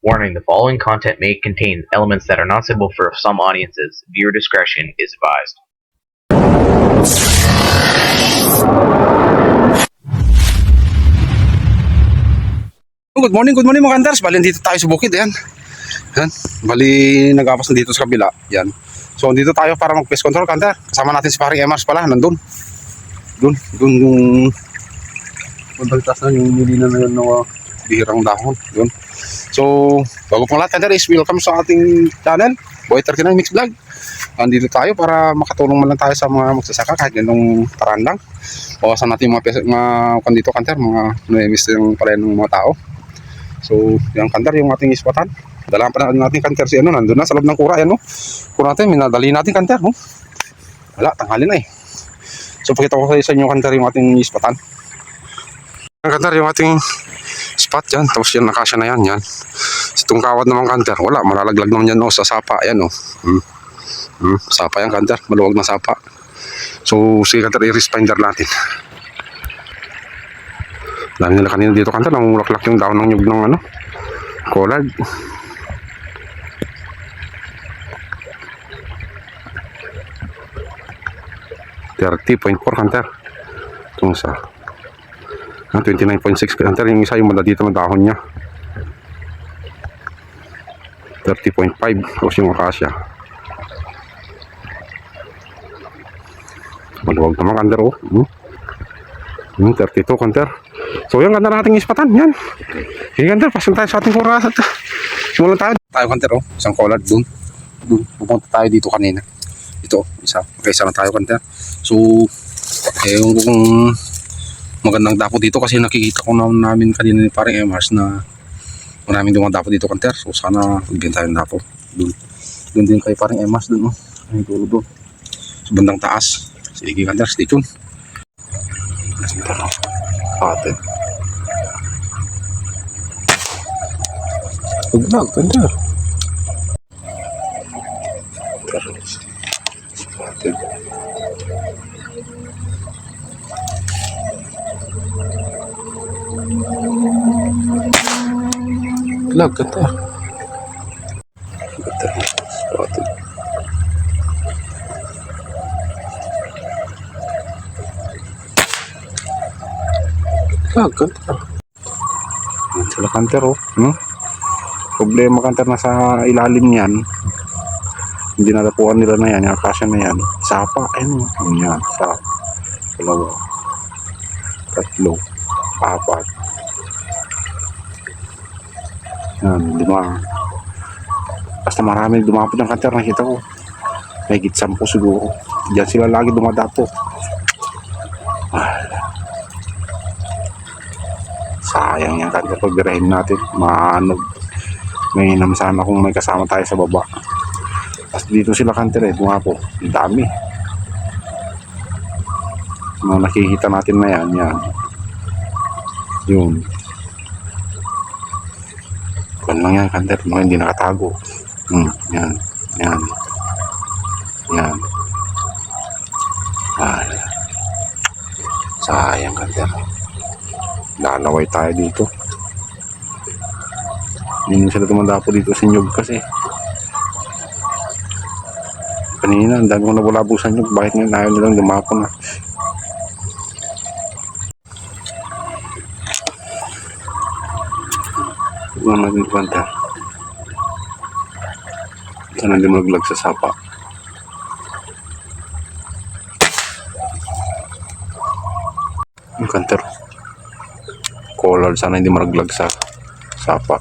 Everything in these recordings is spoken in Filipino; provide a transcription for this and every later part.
Warning: the following content may contain elements that are not suitable for some audiences. Viewer discretion is advised. Good morning mga kandars. Bali, dito tayo sa bukid, yan. Yan. Bali, nagapas na dito sa kabila. Yan. So, dito tayo para mag-pest control, kandar. Kasama natin si paring Emars pala, nandun. Doon yung magdagtas na yung nilina na yun na bihirang dahon. Doon. So, bago pang lahat, kandar, is welcome sa ating channel, Boy 39 Mix Vlog. Andito tayo para makatulong man lang tayo sa mga magsasaka kahit ganung paraan lang. Bawasan natin yung mga kandito, kandar, mga namimis yung pala ng mga tao. So, yung kantar, yung ating ispatan. Dalahan pa natin kantar si ano, nandun na sa loob ng kura, yan, no? Kura natin, minadali natin kantar, no? Wala, tanghali na eh. So, pakita ko sa inyo kantar yung ating ispatan. Yung kantar, yung ating spot yan. Tapos yan, nakasya na yan, yan. Sa itong kawad naman kantar, wala, malalaglag naman yan, no? Sa sapa, yan, no? Sapa yan kantar, maluwag na sapa. So, sige kantar, i-respinder natin. Dami nila kanina dito kantar, namulaklak yung daon ng nyug ng ano, collard. $30.4 kantar. Itong isa 29.6 kantar, yung isa yung mala dito ng dahon nya 30.5. Tapos yung akasya maluwag naman kantar, oh. 32 kantar. So yan, ganda nating ispatan, yan. Sige kantar, pasok tayo sa ating kura. Simulan tayo kantar, oh. Isang collard dun. Pupunta tayo dito kanina. Ito, isa na tayo kantar. So, yung kung magandang dapo dito kasi nakikita ko namin kanina ni paring Emars na maraming dumadapo dito kantar. So sana magbiyan tayo ng dapo. Dun din kay paring Emars dun, oh. Ay, dulo dun. Sa bandang taas. Sige kantar, stay tuned. Atin. Paglag, ganda. Atin. Paglag, ganda. Ganda. Atin. Ganda. Sila kanter, oh. Problema kanter na sa ilalim yan. Hindi natapuan nila na yan. Yung akasya na yan. Sapa. Ayun. Yan. Sapa. 2. 3. 4. Yan. 5. Basta marami dumapot ng kanter. Nakita ko. May higit 10 siguro. Diyan sila lagi dumadapo. Sayang yan kanter, pag birahin natin maanog. May hinam sana kung may kasama tayo sa baba. Tapos dito sila kanter, dumapo. Ang dami mga nakikita natin na yan. Yun kung lang yan kanter, mga hindi nakatago. Yan. Sayang kanter, lalaway tayo dito. Hindi sila tumandapo dito sa nyug kasi kanina ang dami kong nabulabo sa nyug. Bakit ngayon ayaw nilang dumapo na? Huwag natin kwenta. Sana hindi maglag sa sapa. Yung kanter collard, sana hindi maraglag sa sapa.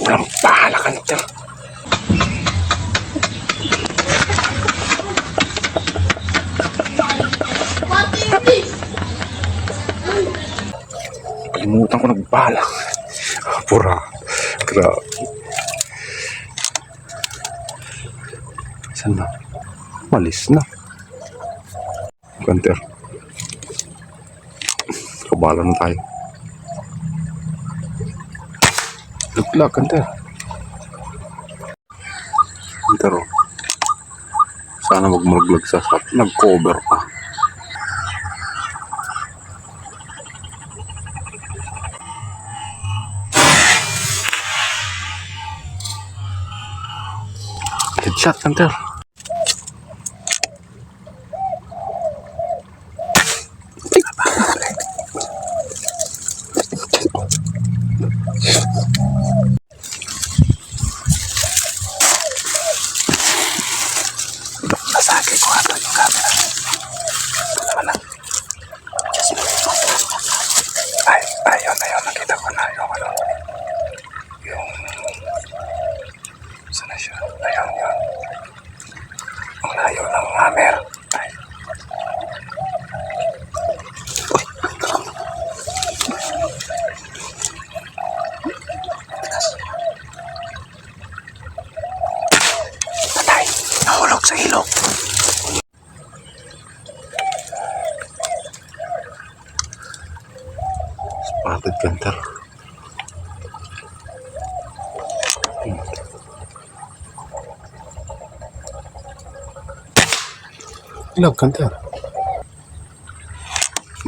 Walang pahala kanter. Kalimutan ko nagbahala. Pura. Grabe. Saan na? Malis na. Kanter. Kabala na tayo. Naglag kanter. Kanter, oh. Sana magmaglag sa sap. Nag-cover pa. Headshot, Hunter. Nasagi ko ata yung camera. Naman lang. Ayun, nakita ko na yung ano. Yung... Saan na siya? Ayun. Ang layo ng hammer. Ay. Uy. Patay. Nahulog sa ilog. Spotted Hunter. Ilag Hunter.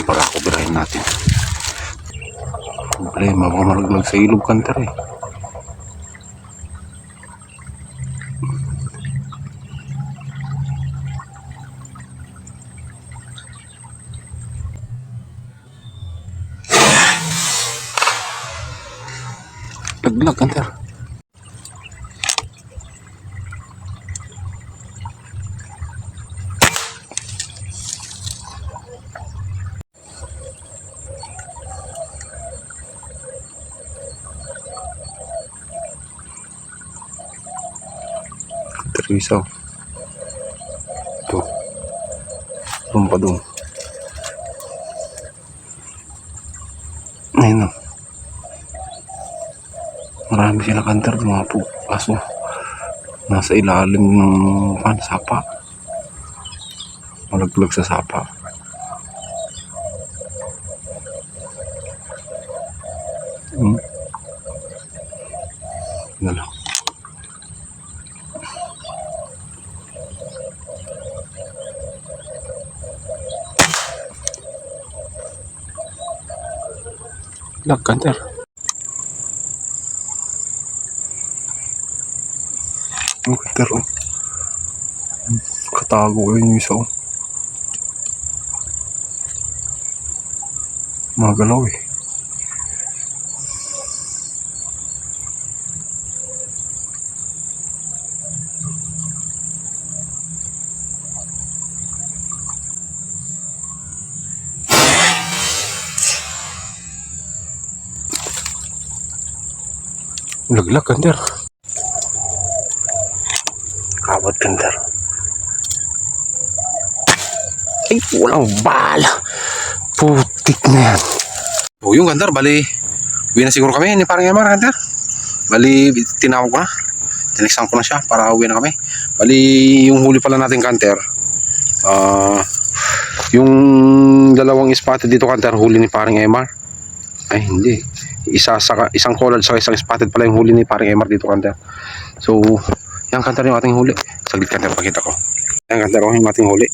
Baka kubrahin natin. Problema, baka malaglag sa ilog Hunter eh. Laglag Hunter. Teresa. Ito. Doon pa doon. Ayun o. Marami sila Hunter dumapo. Kaso nasa ilalim ng sapa. Malaglag sa sapa. Ano lang. Lag Hunter. Ang Hunter oh. Katago yun yung isa oh. Magalaw eh. Laglag Hunter. Kawat Hunter. Ay, walang bala. Putik na yan. O yung Hunter, bali uwi na siguro kami ni parang Emar Hunter. Bali tinawag ko na. Tinextan ko na siya para uwi na kami. Bali yung huli pala natin Hunter. Yung dalawang spotted dito Hunter, huli ni parang Emar. Ay hindi. Isang collard sa isang spotted pala yung huli ni parang Emar dito Hunter. So yan Hunter yung ating huli. Saglit Hunter, pakita ko. Yan Hunter yung ating huli.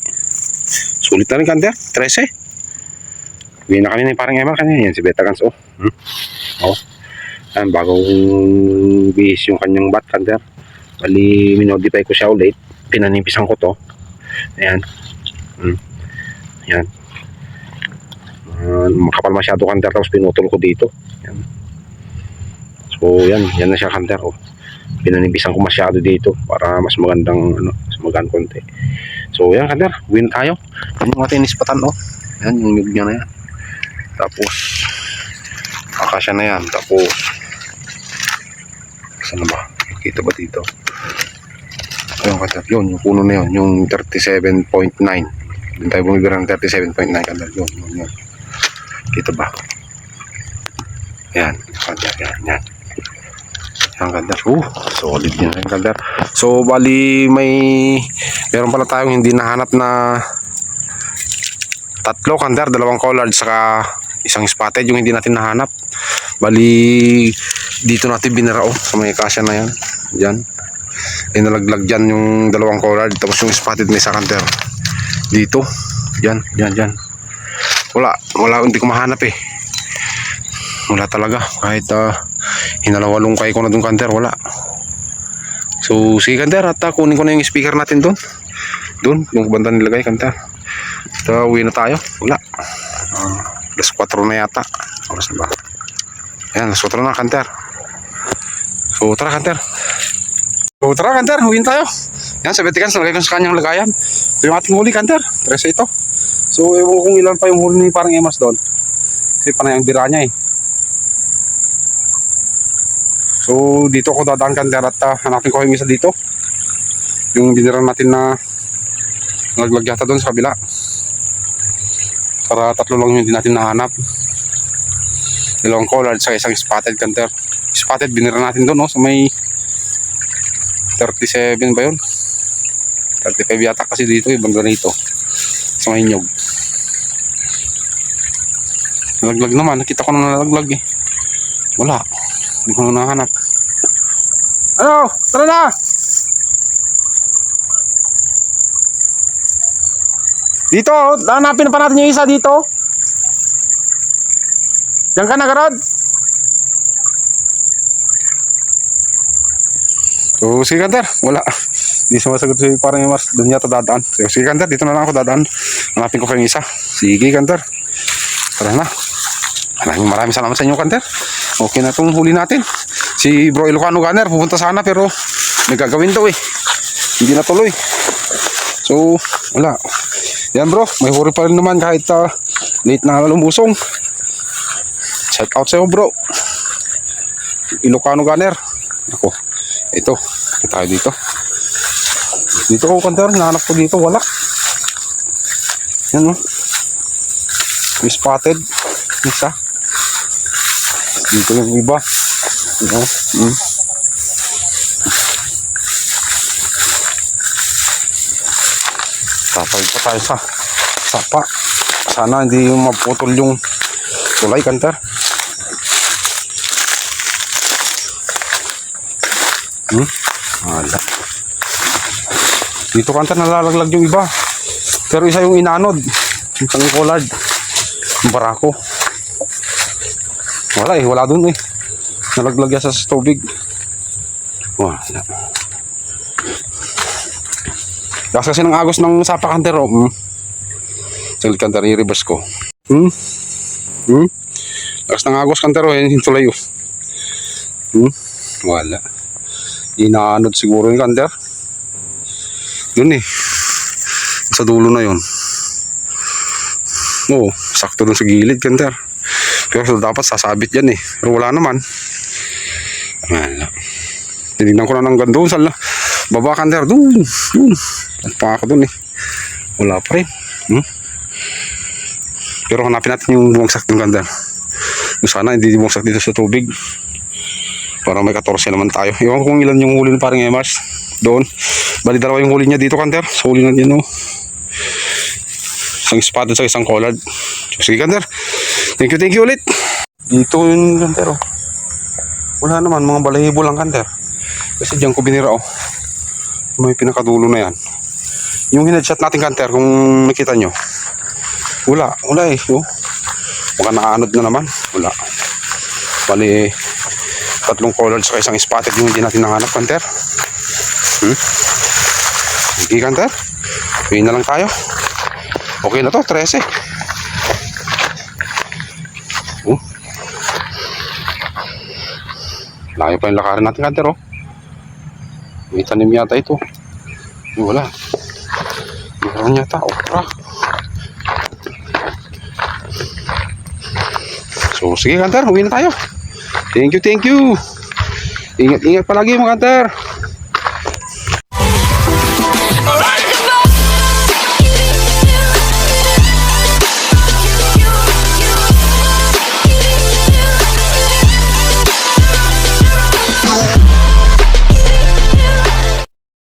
Sulit na rin Hunter, 13. Uwi na kami ni parang Emar kanina. Yan si Beta Gans oh. Yan, bagong bihis yung kanyang bat Hunter. Bali minodify ko siya ulit. Pinanipisan ko to. Ayan. Yan. Makapal masyado Hunter, tapos pinutol ko dito. Yan. So yan na siya Hunter oh. Pinanibisan ko masyado dito para mas magandang mas magandang konti. So yan Hunter, win tayo. Yan yung ating nispatan oh. Yan yung nyug niya na yan. Tapos akasya na yan. Tapos saan na ba? Kita ba dito? Ayun Hunter, yun yung puno na yun, yung 37.9. Doon tayo bumibira ng 37.9 Hunter. Yun. Kita ba? Yan, Hunter, yan. Ang ganda. Solid yan ang ganda. So bali meron pala tayong hindi nahanap na tatlo Hunter, dalawang collard saka isang spotted yung hindi natin nahanap. Bali dito natin binara sa may kasya na yan. Diyan. Ay nalaglag dyan yung dalawang collard tapos yung spotted na isa Hunter. Dito. Diyan. Wala hindi ko mahanap eh. Wala talaga kahit hinalawalungkay ko na dun Hunter, wala. So, sige Kanter, at kunin ko na yung speaker natin doon. Doon, yung banda nilagay Kanter. At uwi na tayo. Wala. Alas 4 na yata. Oras na ba? Ayan, alas 4 na Kanter. So, tara Kanter. So, tara Kanter, uwi na tayo. Yan, sa Beticans, nalagay ko sa kanyang lagayan. Ito yung ating huli Kanter. 13 ito. So, ewan ko kung ilan pa yung huli ni parang Emas doon. Kasi panay ang bira niya eh. So, dito ako dadaan Kanter at hanapin ko yung isa dito. Yung binirang natin na nalaglag yata doon sa kabila. Para 3 lang yung hindi natin nahanap. 2 collard sa isang spotted Kanter. Spotted, binira natin doon no, sa may 37 ba yun? 35 yata kasi dito, ibang ganito. Sa may nyog. Nalaglag naman, nakita ko na nalaglag eh. Wala. Hindi ko na nahanap. Ano? Tara na! Dito, hanapin pa natin yung isa dito. Diyan ka na, Garod. So, sige Kanter, wala. Hindi sumasagot si parang yung mas, doon yata dadaan. So, sige Kanter, dito na lang ako dadaan. Hanapin ko pa yung isa. Sige Kanter. Tara na. Maraming salamat sa inyo Kanter. Okay na itong huli natin. Si Bro Ilocano Gunner pupunta sana pero may gagawin daw eh. Hindi na tuloy. So, wala. Yan bro, may huri pa rin naman kahit late na lumusong. Shout out sa'yo bro. Ilocano Gunner. Ako, ito. Tayo dito. Dito ko Kanter, nahanap ko dito, wala. Yan o. May spotted. Isa. Dito yung iba. Tatawid pa tayo sa sapa. Sana hindi yung maputol yung tulay Kanter. Wala. Dito Kanter nalalaglag yung iba. Pero isa yung inanod. Isang collard. Yung barako. Wala eh, wala dun eh. Nalaglag yan sa tubig. Wala. Kasi ng agos ng sapa Kanter oh. Saglit Kanter, i-reverse ko. Lakas ng agos Kanter oh, yung tulay oh. Wala. Inaanod siguro yung Kanter. Yun eh. Sa dulo na yun. Oo, sakto dun sa gilid Kanter. Pero dapat sasabit yan eh. Pero wala naman. Wala. Tinignan ko na ng ganda sa baba Kanter. Doon. At pa ako dun eh. Wala pa rin. Pero hanapin natin yung bumagsak ng Kanter. Sana hindi bumagsak dito sa tubig. Para may 14 naman tayo. Iwan ko kung ilan yung huli ng parang Emars. Doon. Bali dalawa yung huli niya dito Kanter. So huli na din oh. Isang spotted sa isang collard. So sige Kanter. Thank you ulit. Dito yung Kanter oh. Wala naman, mga balahibo lang Kanter. Kasi diyan ko binira oh. May pinakadulo na yan. Yung hinadshot natin Kanter, kung nakita nyo. Wala eh oh. Baka nakaanod na naman. Wala. Bali 3 collards sa isang spotted yung hindi natin nahanap Kanter. Sige Kanter. Uwi na lang tayo. Okay na to, 13. Layo pa yung lakarin natin Kanter oh. May tanim yata ito. Wala. Meron yata okra. So sige Kanter, uwi na tayo. Thank you. Ingat palagi mga Kanter.